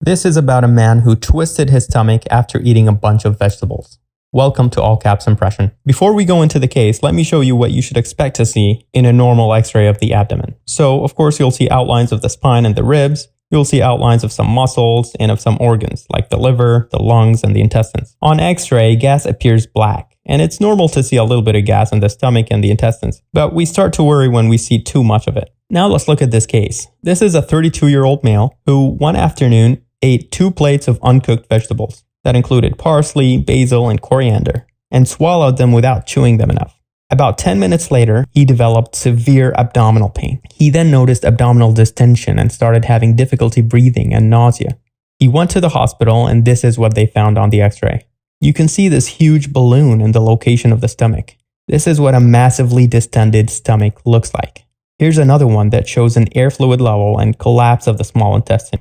This is about a man who twisted his stomach after eating a bunch of vegetables. Welcome to All Caps Impression. Before we go into the case, let me show you what you should expect to see in a normal x-ray of the abdomen. So, of course, you'll see outlines of the spine and the ribs. You'll see outlines of some muscles and of some organs, like the liver, the lungs, and the intestines. On x-ray, gas appears black, and it's normal to see a little bit of gas in the stomach and the intestines, but we start to worry when we see too much of it. Now let's look at this case. This is a 32-year-old male who, one afternoon, ate 2 plates of uncooked vegetables that included parsley, basil, and coriander, and swallowed them without chewing them enough. About 10 minutes later, he developed severe abdominal pain. He then noticed abdominal distension and started having difficulty breathing and nausea. He went to the hospital, and this is what they found on the x-ray. You can see this huge balloon in the location of the stomach. This is what a massively distended stomach looks like. Here's another one that shows an air fluid level and collapse of the small intestine.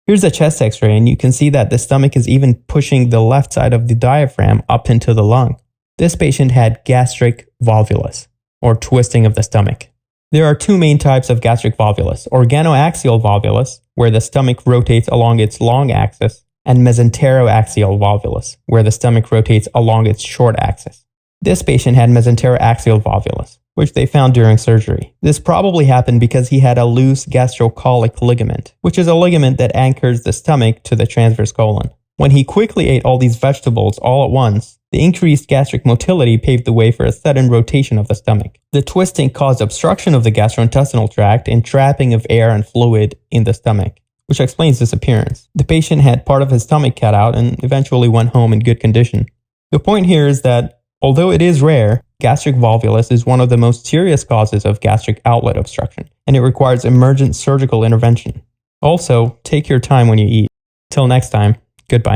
Here's a chest x-ray, and you can see that the stomach is even pushing the left side of the diaphragm up into the lung. This patient had gastric volvulus, or twisting of the stomach. There are 2 main types of gastric volvulus: organoaxial volvulus, where the stomach rotates along its long axis, and mesenteroaxial volvulus, where the stomach rotates along its short axis. This patient had mesenteroaxial volvulus, which they found during surgery. This probably happened because he had a loose gastrocolic ligament, which is a ligament that anchors the stomach to the transverse colon. When he quickly ate all these vegetables all at once, the increased gastric motility paved the way for a sudden rotation of the stomach. The twisting caused obstruction of the gastrointestinal tract and trapping of air and fluid in the stomach, which explains this appearance. The patient had part of his stomach cut out and eventually went home in good condition. The point here is that, although it is rare, gastric volvulus is one of the most serious causes of gastric outlet obstruction, and it requires emergent surgical intervention. Also, take your time when you eat. Till next time, goodbye.